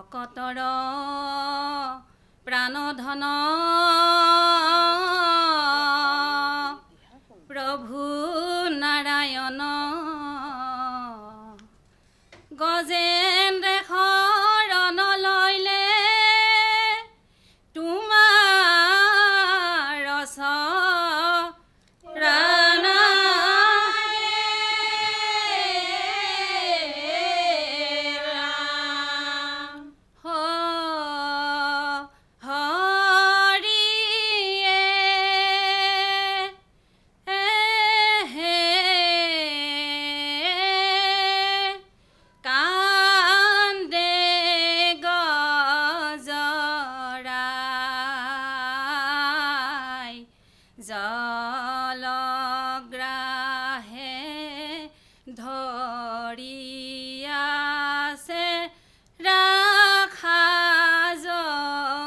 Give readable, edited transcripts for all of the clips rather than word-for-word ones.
ভকতৰ প্ৰাণধন প্ৰভু নাৰায়ণ গজেন্দ্ৰ শৰণ লইলে তোমাৰ ৰস জলগ্ৰাহে ধৰিয়াছে ৰাখা যদুৰাই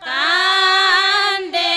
কান্দে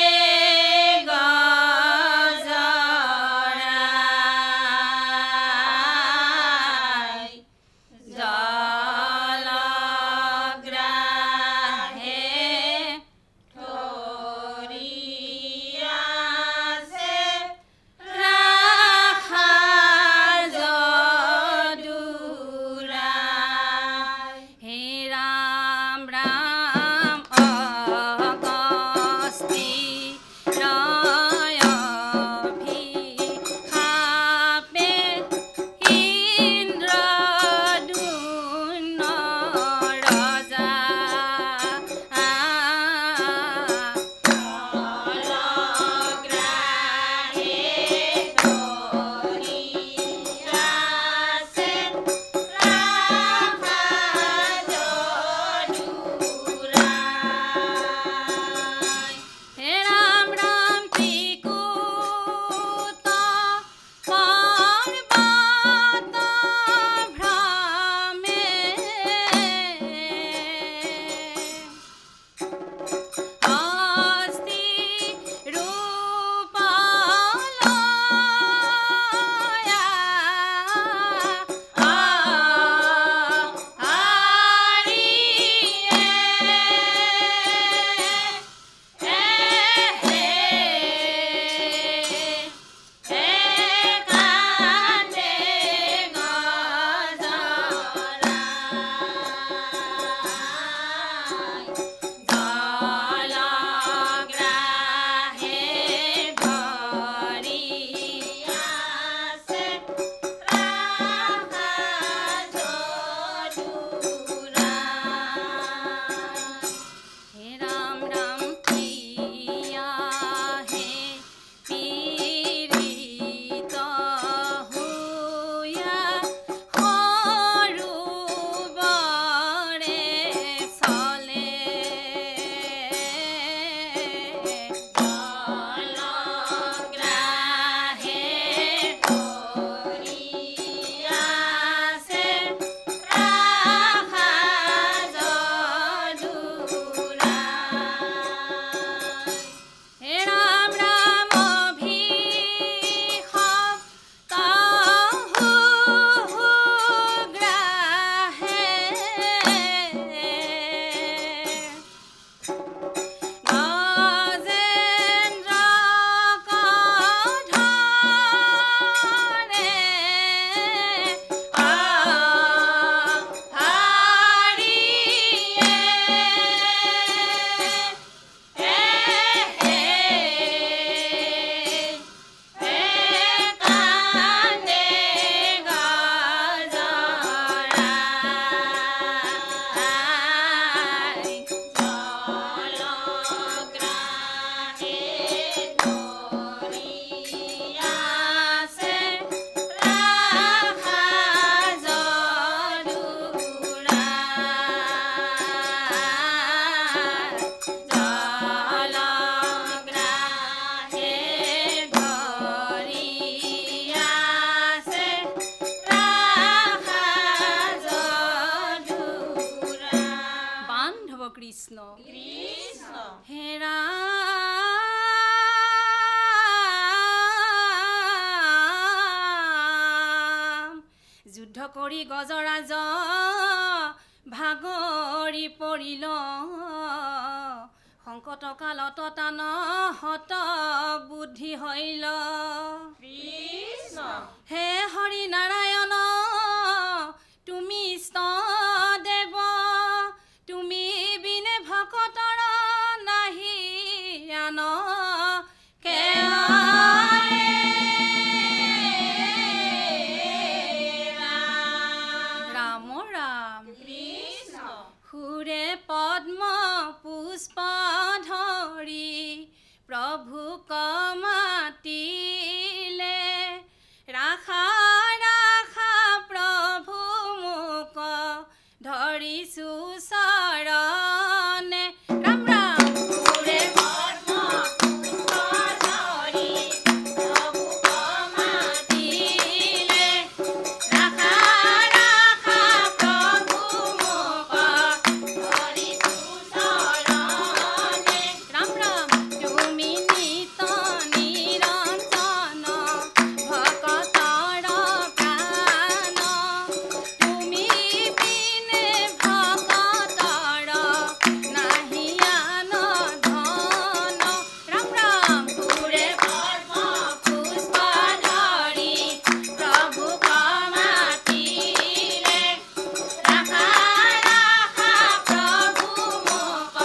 কৰি গজৰাজ ভাগৰি পৰিল সংকট কালত টান হত বুদ্ধি হইল কৃষ্ণ হে হৰি নাৰায়ণ তুমি ইষ্ট দেৱ তুমি বিনে ভকতৰ নাহি আন ৰাম ৰাম কৃষ্ণ সুৰে পদ্ম পুষ্প ধৰি প্ৰভু মাতিলে ৰাখা ৰাখা প্ৰভু মোক ধৰিছো চৰণে ৰাম ৰাম সুৰে পদ্ম পুষ্প ধৰি প্ৰভু মাতিলে ৰাখা ৰাখা প্ৰভু মোক ধৰিছো চৰণে ৰাম ৰাম তুমি নিত নিৰঞ্জন ভকতৰ প্ৰাণ তুমি বিনে ভকতৰ নাহি আন ধন ৰাম ৰাম সুৰে পদ্ম পুষ্প ধৰি প্ৰভু মাতিলে ৰাখা ৰাখা প্ৰভু মোক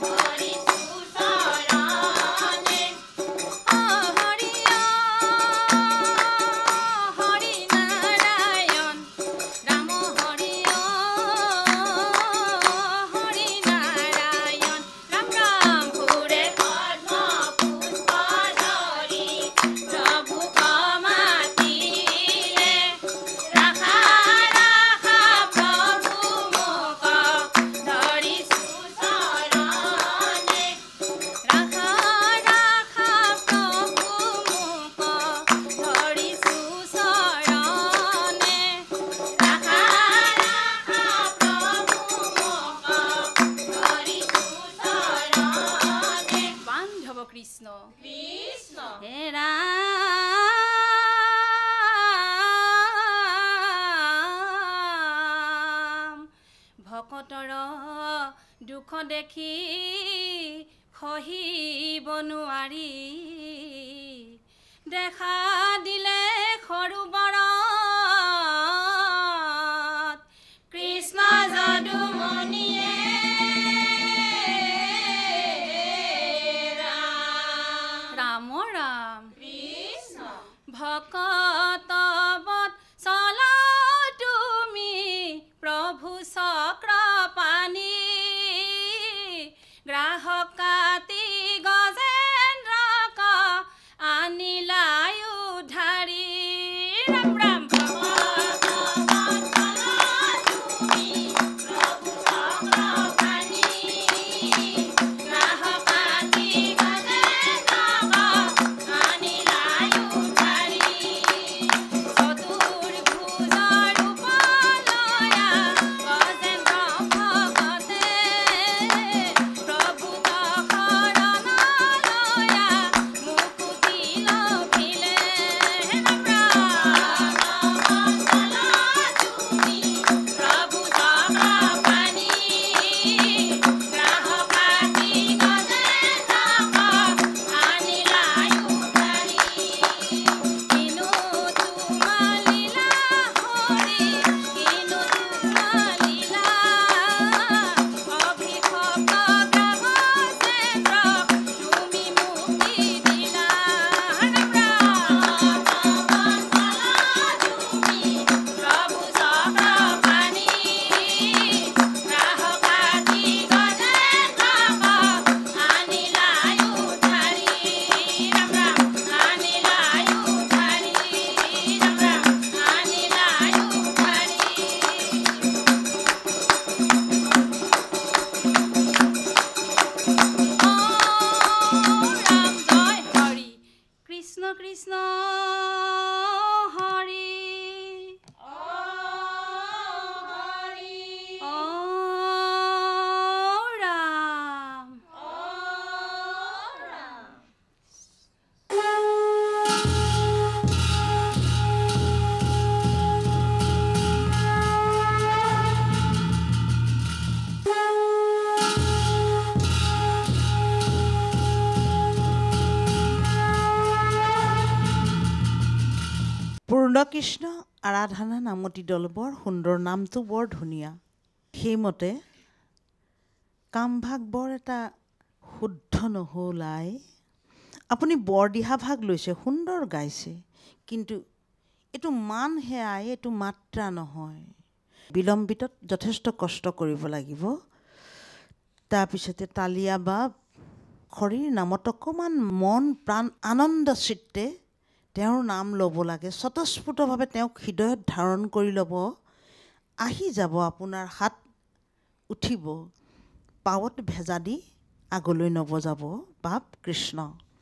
ধৰিছো চৰণে হৰি হৰি নাৰায়ণ ৰাম হৰি হৰি নাৰায়ণ ৰাম ৰাম সুৰে পদ্ম পুষ্প ধৰি প্ৰভু মাতিলে ৰাখা ৰাখা প্ৰভু মোক ধৰিছো চৰণে ৰাখা ৰাখা প্ৰভু মোক ধৰিছো চৰণে ৰাখা ৰাখা প্ৰভু মোক ধৰিছো চৰণে বান্ধৱ কৃষ্ণ কৃষ্ণ হে ৰাম ভকতৰ দুখ দেখি সহিব নোৱাৰি দেখা দিলে সৰু বৰত কৃষ্ণ যদুমণিয়ে ৰাম ৰাম কৃষ্ণ ভকতবত চল তুমি প্ৰভু চক্ৰ পানী গ্ৰাহক কাতি গজেন্দ্ৰক আনিলায়ু ধাৰি ৰাম ৰাম ভকতবত চল তুমি প্ৰভু চক্ৰ পানী গ্ৰাহক কাতি গজেন্দ্ৰক আনিলায়ু ধাৰি চতুৰ্ভুজৰ উপলয়া গজেন্দ্ৰ ভকতে প্ৰভু শৰণলয়া মুকুতি লভিলে ৰাম ৰাম তুমি প্ৰভু চক্ৰ পানী গ্ৰাহক কাতি গজেন্দ্ৰক আনিলায়ু ধাৰি কিনো তোমাৰ লীলা হৰি কিনো তোমাৰ লীলা অভিষক্ত গ্ৰাহচেন্দ্ৰ তুমি মুক্তি দিলা ৰাম ৰাম তুমি প্ৰভু চক্ৰ পানী গ্ৰাহক কাতি গজেন্দ্ৰক আনিলায়ু ধাৰি ৰাম ৰাম আনিলায়ু ধাৰি ৰাম ৰাম আনিলায়ু ধাৰি ৰাম জয় হৰি কৃষ্ণ কৃষ্ণ হৰি ৰাম ৰাম। পূৰ্ণকৃষ্ণ আৰাধনা নামতি দল বৰ সুন্দৰ, নামটো বৰ ধুনীয়া। সেইমতে কামভাগ বৰ এটা শুদ্ধ নহ'ল আই। আপুনি বৰদিহা ভাগ লৈছে, সুন্দৰ গাইছে, কিন্তু এইটো মানহে আই, এইটো মাত্ৰা নহয়। বিলম্বিতত যথেষ্ট কষ্ট কৰিব লাগিব। তাৰপিছতে তালিয়া বা হৰিৰ নামত অকণমান মন প্ৰাণ আনন্দ চিত্তে তেওঁৰ নাম ল'ব লাগে। স্বতঃস্ফূৰ্তভাৱে তেওঁক হৃদয়ত ধাৰণ কৰি ল'ব। আহি যাব, আপোনাৰ হাত উঠিব, পাৱত ভেজা দি আগলৈ নবজাব বাপ কৃষ্ণ।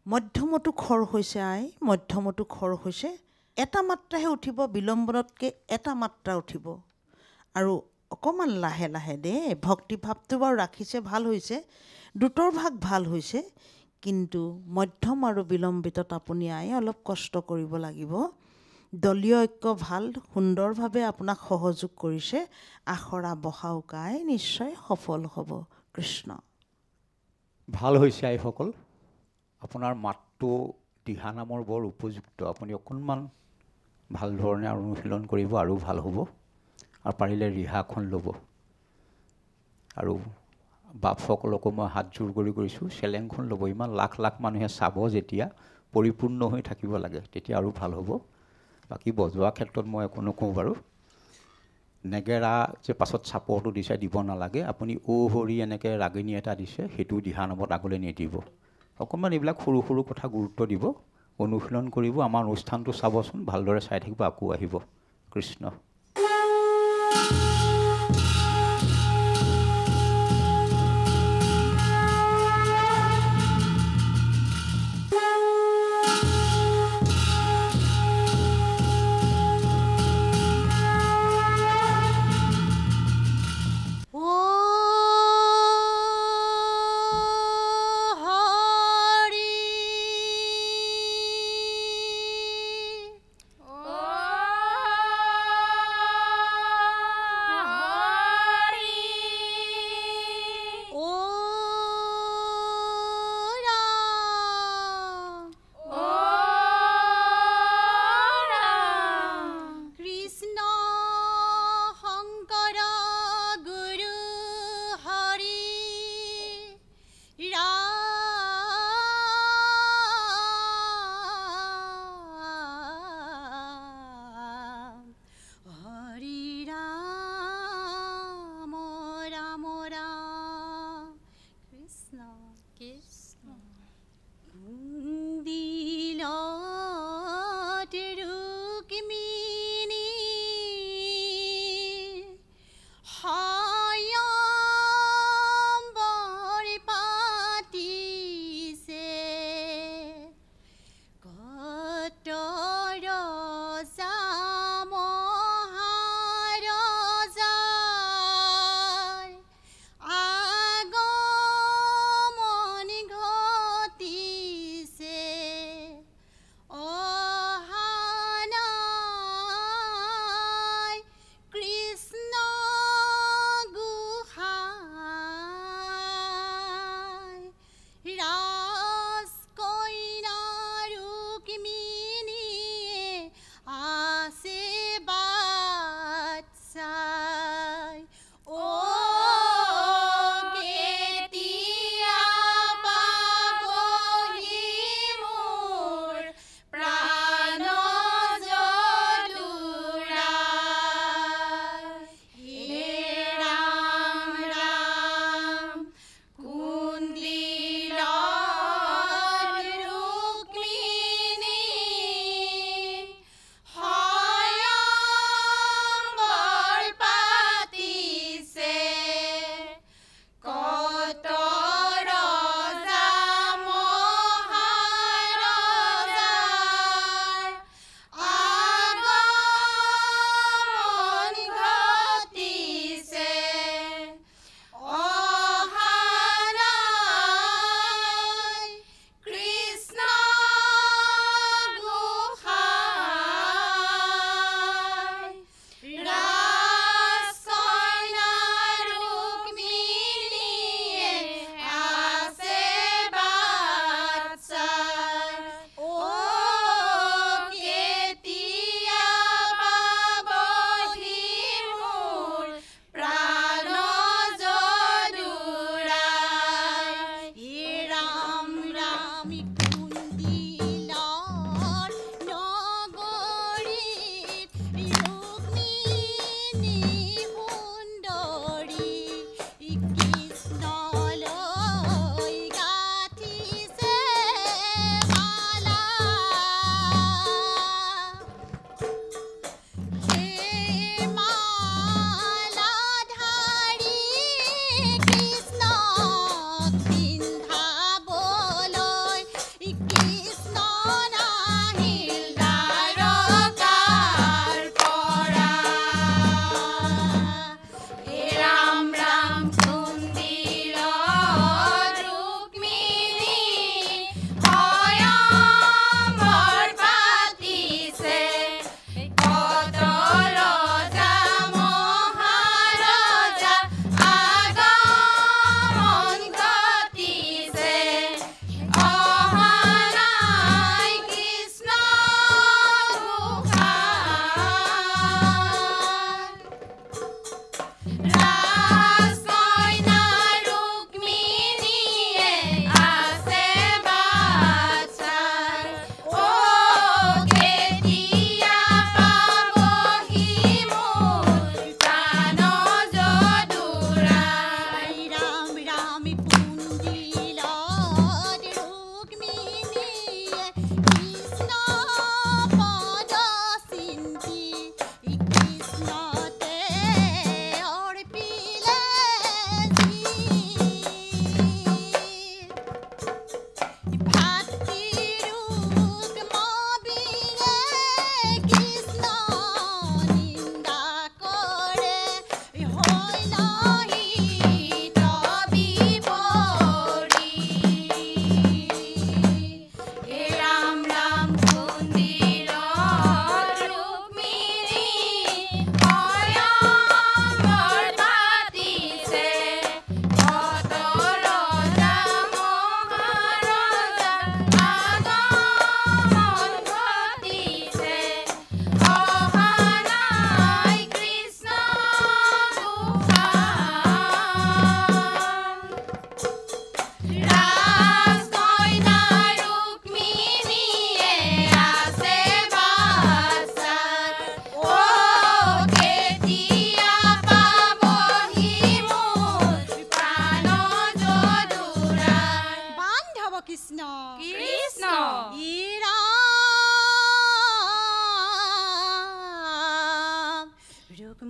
মধ্যমতো খৰ হৈছে আই, মধ্যমতো খৰ হৈছে। এটা মাত্ৰাহে উঠিব, বিলম্বনতকৈ এটা মাত্ৰা উঠিব। আৰু অকণমান লাহে লাহে দেই, ভক্তিভাৱটো বাৰু ৰাখিছে, ভাল হৈছে, দ্ৰুতৰ ভাগ ভাল হৈছে, কিন্তু মধ্যম আৰু বিলম্বিতত আপুনি আই অলপ কষ্ট কৰিব লাগিব। দলীয় ঐক্য ভাল, সুন্দৰভাৱে আপোনাক সহযোগ কৰিছে। আখৰা বহাওকাই নিশ্চয় সফল হ'ব। কৃষ্ণ। ভাল হৈছে আইসকল, আপোনাৰ মাতটো দিহানামৰ বৰ উপযুক্ত। আপুনি অকণমান ভাল ধৰণে অনুশীলন কৰিব আৰু ভাল হ'ব। আৰু পাৰিলে ৰিহাখন ল'ব। আৰু বাপসকলকো মই হাতযোৰ কৰি কৰিছোঁ, চেলেংখন ল'ব। ইমান লাখ লাখ মানুহে চাব যেতিয়া, পৰিপূৰ্ণ হৈ থাকিব লাগে, তেতিয়া আৰু ভাল হ'ব। বাকী বজোৱা ক্ষেত্ৰত মই একো নকওঁ বাৰু। নেগেৰা যে পাছত চাপৰটো দিছে, দিব নালাগে। আপুনি হৰি এনেকৈ ৰাগিনী এটা দিছে, সেইটো দিহানামত আগলৈ নিদিব। অকণমান এইবিলাক সৰু সৰু কথা গুৰুত্ব দিব, অনুশীলন কৰিব। আমাৰ অনুষ্ঠানটো চাবচোন, ভালদৰে চাই থাকিব, আকৌ আহিব। কৃষ্ণ।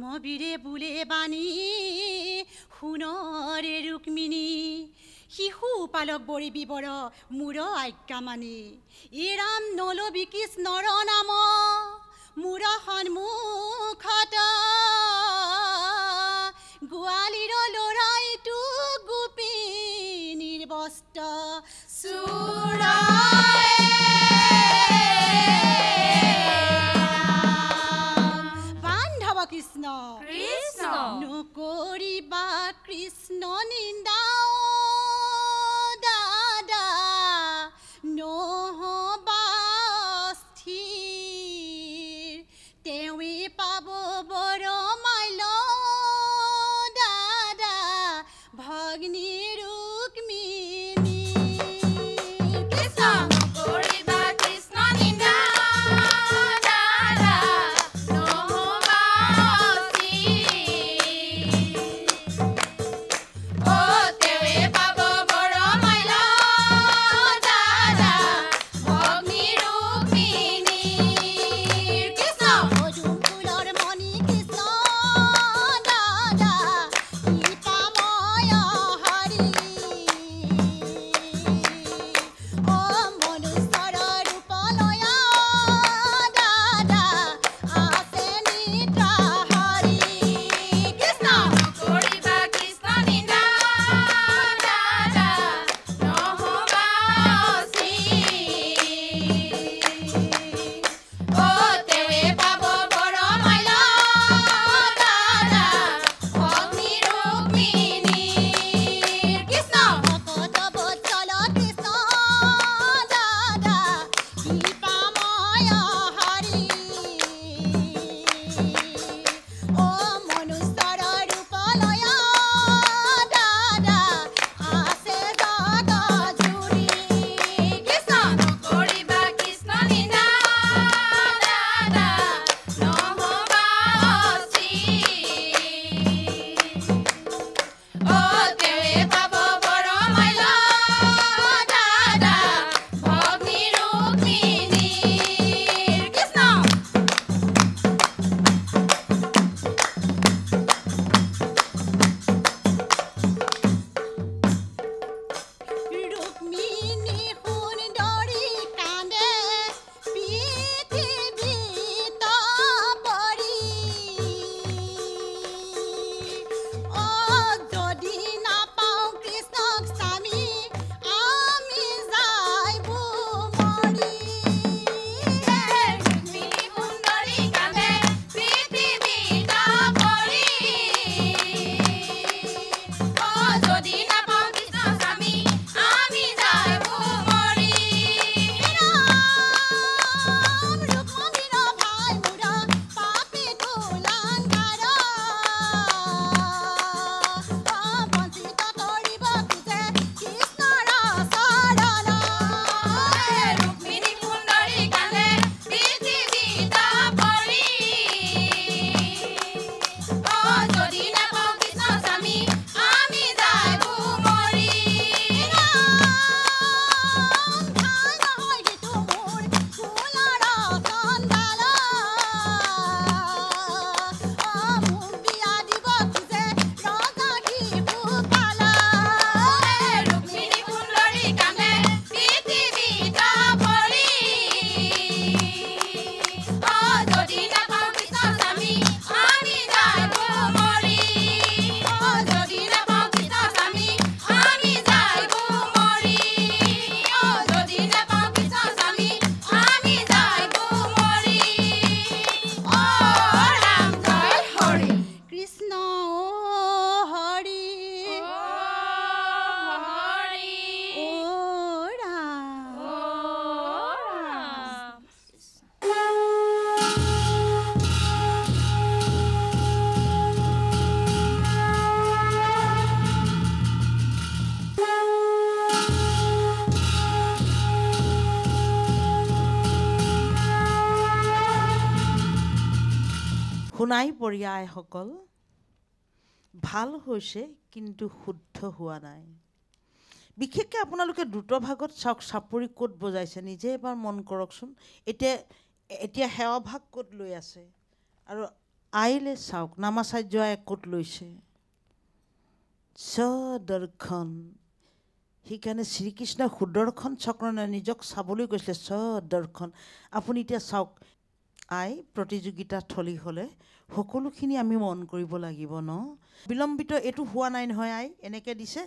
মবিৰে বুলে বাণী শুনৰে ৰুক্মিণী শিশু পালক বৰি বিবৰ মূৰ আজ্ঞা মানি ৰাম নলবি কৃষ্ণৰ নাম মূৰ সন্মুখত গোৱালিৰ লৰাইটো গোপিনীৰ বস্ত্ৰ কৃষ্ণ কৃষ্ণ নকৰিবা কৃষ্ণ নিন্দা দাদা নহবা স্থিৰ তেৱে পাব বৰ মাইল দাদা ভগ্নী ৰুক্মিণী শুনাই পৰিয়া আইসকল, ভাল হৈছে কিন্তু শুদ্ধ হোৱা নাই। বিশেষকৈ আপোনালোকে দ্ৰুত ভাগত চাওক চাপৰি ক'ত বজাইছে, নিজে এবাৰ মন কৰকচোন। এতিয়া সেৱাভাগ ক'ত লৈ আছে, আৰু আইলে চাওক নামাচাৰ্য আই ক'ত লৈছে, স্বদৰ্শন। সেইকাৰণে শ্ৰীকৃষ্ণই সুদৰ্শন চক্ৰ নিজক চাবলৈ কৈছিলে, স্বদৰ্শন। আপুনি এতিয়া চাওক, আই প্ৰতিযোগিতা থলী হ'লে সকলোখিনি আমি মন কৰিব লাগিব ন। বিলম্বিত এইটো হোৱা নাই নহয়, আই এনেকৈ দিছে,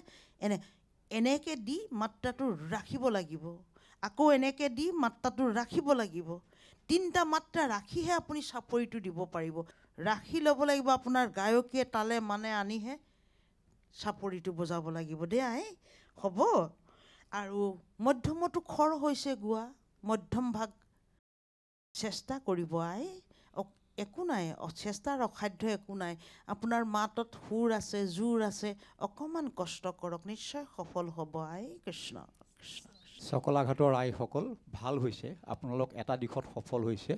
এনেকৈ দি মাত্ৰাটো ৰাখিব লাগিব, আকৌ এনেকৈ দি মাত্ৰাটো ৰাখিব লাগিব। 3টা মাত্ৰা ৰাখিহে আপুনি চাপৰিটো দিব পাৰিব। ৰাখি ল'ব লাগিব, আপোনাৰ গায়কীয়ে তালে মানে আনিহে চাপৰিটো বজাব লাগিব দেই আই, হ'ব। আৰু মধ্যমতো খৰ হৈছে গোৱা, মধ্যম ভাগ চেষ্টা কৰিব আই, একো নাই, চেষ্টাৰ অসাধ্য একো নাই। আপোনাৰ মাতত সুৰ আছে, জোৰ আছে, অকণমান কষ্ট কৰক, নিশ্চয় সফল হ'ব আই। কৃষ্ণ কৃষ্ণ। চকলাঘাটৰ আইসকল, ভাল হৈছে, আপোনালোক এটা দিশত সফল হৈছে।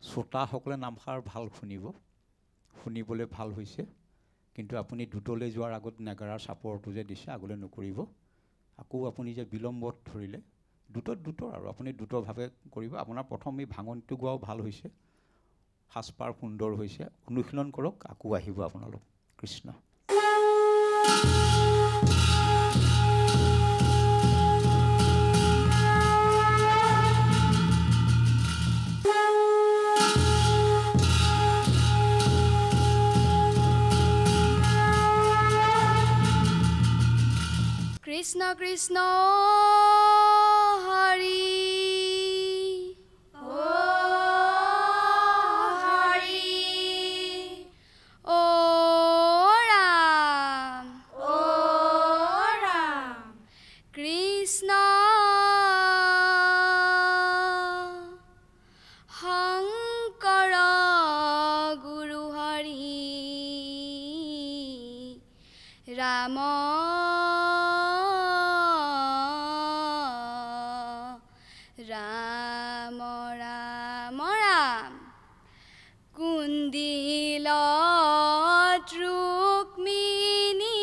শ্ৰোতাসকলে নামষাৰ ভাল শুনিবলৈ ভাল হৈছে, কিন্তু আপুনি দ্ৰুতলৈ যোৱাৰ আগত নেগাৰাৰ চাপৰটো যে দিছে আগলৈ নকৰিব। আকৌ আপুনি যে বিলম্বত ধৰিলে, দ্ৰুত আৰু আপুনি দ্ৰুতভাৱে কৰিব। আপোনাৰ প্ৰথম এই ভাঙনিটো গোৱাও ভাল হৈছে, সাজপাৰ সুন্দৰ হৈছে, অনুশীলন কৰক, আকৌ আহিব আপোনালোক। কৃষ্ণ। কৃষ্ণ কৃষ্ণ হৰি কৃষ্ণ শংকৰ গুৰু হৰি ৰাম ৰাম ৰাম ৰাম কুন্দিলত ৰুক্মিণী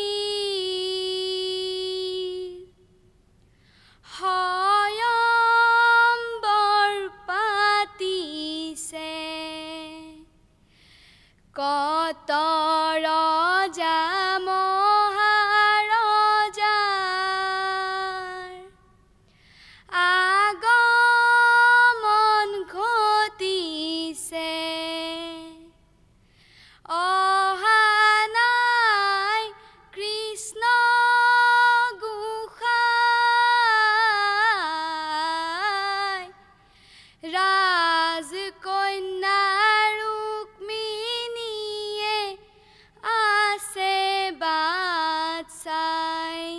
স্বয়ম্বৰ পাতিছে কত ৰজা মহাৰজাৰ আগমন ঘটিছে অহা নাই কৃষ্ণ গোসাঁই ৰাজকন্যা ৰুক্মিণীয়ে আছে বাট চাই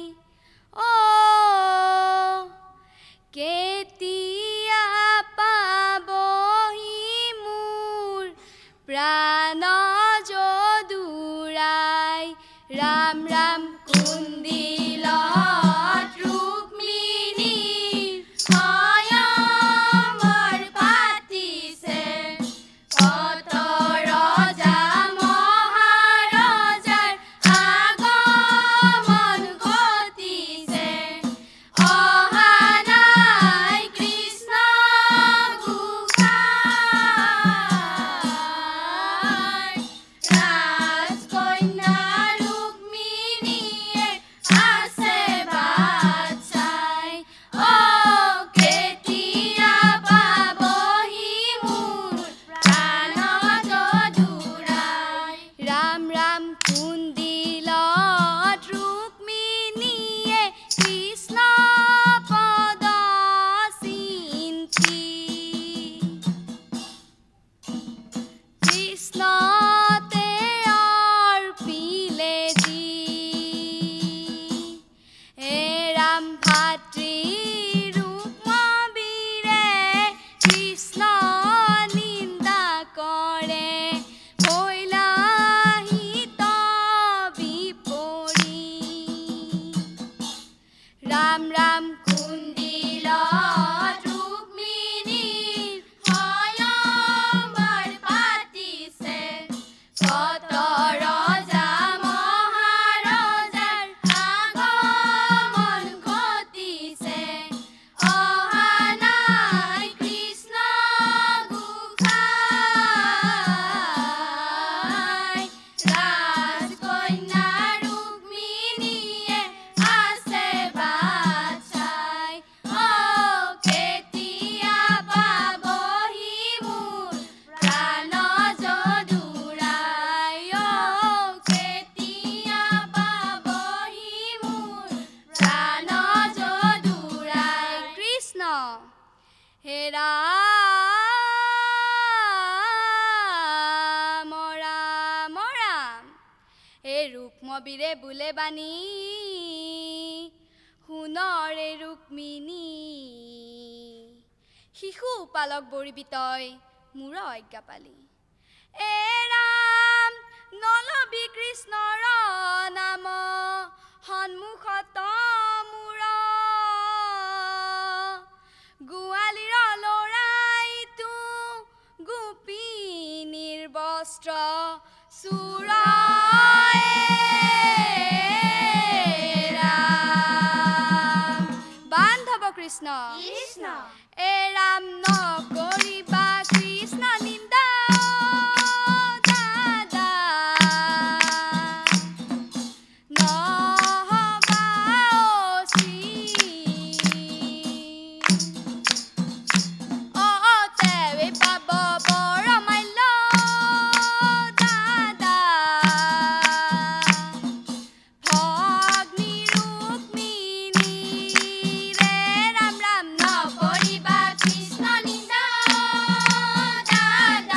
কেতিয়া পাবহি মোৰ প্ৰাণ যদুৰাই ৰাম ৰাম কুন্দিলত ৰুক্মিণী স্বয়ম্বৰ পাতিছে কত ৰজা মহাৰজাৰ আগমন ঘটিছে অহা নাই হে ৰাম ৰাম ৰাম হে ৰুক্মবীৰে বোলে বাণী শুনৰে ৰুক্মিণী শিশু পালক বৰিবি তই মূৰ অজ্ঞা পালি এ ৰাম নলবি কৃষ্ণৰ নাম সন্মুখত মূৰ গোৱালিৰ ল'ৰাইটো গোপিনীৰ বস্ত্ৰ চুৰ বান্ধৱ কৃষ্ণ কৃষ্ণ এ ৰাম নকৰিবা কৃষ্ণ নিন্দা দাদা নহবা তেৱে পাব বৰ মাল্য দাদা ভগ্নী ৰুক্মিণী ৰে ৰাম ৰাম নকৰিবা কৃষ্ণ নিন্দা দাদা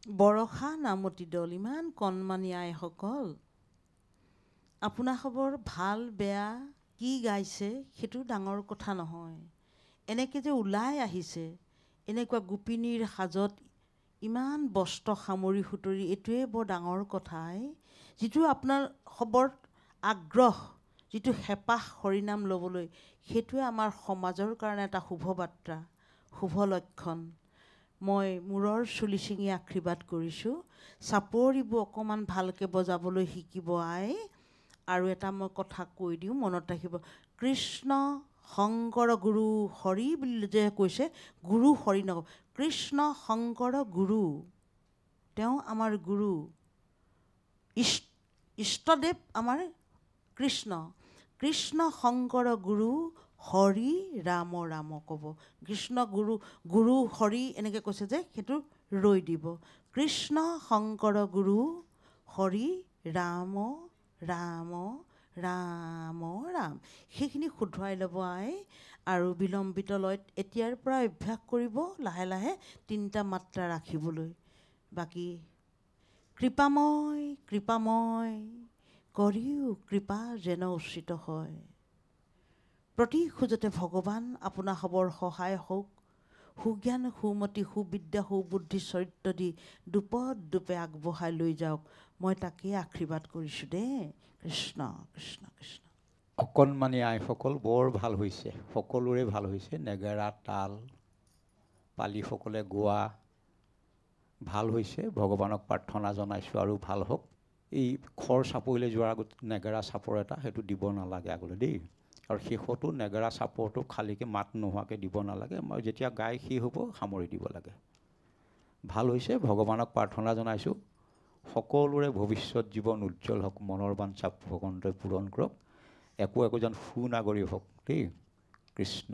বৰষা নামতি দল ইমান কণমানি আইসকল, আপোনাসবৰ ভাল বেয়া কি গাইছে সেইটো ডাঙৰ কথা নহয়। এনেকৈ যে ওলাই আহিছে এনেকুৱা গোপিনীৰ সাজত ইমান বস্ত্ৰ সামৰি সুতৰি, এইটোৱে বৰ ডাঙৰ কথাই। যিটো আপোনাৰ খবৰ আগ্ৰহ, যিটো হেঁপাহ হৰিনাম ল'বলৈ, সেইটোৱে আমাৰ সমাজৰ কাৰণে এটা শুভ বাৰ্তা, শুভ লক্ষণ। মই মূৰৰ চুলি ছিঙি আশীৰ্বাদ কৰিছোঁ, চাপৰিবোৰ অকণমান ভালকৈ বজাবলৈ শিকিব আই। আৰু এটা মই কথা কৈ দিওঁ, মনত ৰাখিব, কৃষ্ণ শংকৰ গুৰু হৰি বুলি যে কৈছে, গুৰু হৰি নক'ব, কৃষ্ণ শংকৰ গুৰু, তেওঁ আমাৰ গুৰু, ইষ্টদেৱ আমাৰ কৃষ্ণ। কৃষ্ণ শংকৰ গুৰু হৰি ৰাম ৰাম ক'ব। কৃষ্ণ গুৰু, গুৰু হৰি এনেকৈ কৈছে যে সেইটো ৰৈ দিব। কৃষ্ণ শংকৰ গুৰু হৰি ৰাম ৰাম ৰাম ৰাম, সেইখিনি শুধৰাই ল'ব আই। আৰু বিলম্বিত লয়ত এতিয়াৰ পৰা অভ্যাস কৰিব লাহে লাহে 3টা মাত্ৰা ৰাখিবলৈ। বাকী কৃপাময় কৃপাময় কৰিও কৃপা যেন উচিত হয়। প্ৰতি খোজতে ভগৱান আপোনাসবৰ সহায় হওক, সুজ্ঞান সুমতি সুবিদ্যা সুবুদ্ধি চৰিত্ৰ দি দুপদ দুপে আগবঢ়াই লৈ যাওক। মই তাকেই আশীৰ্বাদ কৰিছোঁ দেই। কৃষ্ণ কৃষ্ণ কৃষ্ণ। অকণমানি আইসকল বৰ ভাল হৈছে, সকলোৰে ভাল হৈছে। নেগেৰা তাল পালিসকলে গোৱা ভাল হৈছে, ভগৱানক প্ৰাৰ্থনা জনাইছোঁ আৰু ভাল হওক। এই খৰ চাপৰিলৈ যোৱাৰ আগত নেগেৰা চাপৰ এটা সেইটো দিব নালাগে আগলৈ দেই। আৰু শেষতো নেগেৰা চাপৰটো খালীকৈ মাত নোহোৱাকৈ দিব নালাগে। মই যেতিয়া গাই শেষ হ'ব সামৰি দিব লাগে। ভাল হৈছে, ভগৱানক প্ৰাৰ্থনা জনাইছোঁ। সকলোৰে ভৱিষ্যত জীৱন উজ্জ্বল হওক, মনৰ বাঞ্ছা ভগৱন্তই পূৰণ কৰক, একোজন সুনাগৰিক হওক দেই। কৃষ্ণ।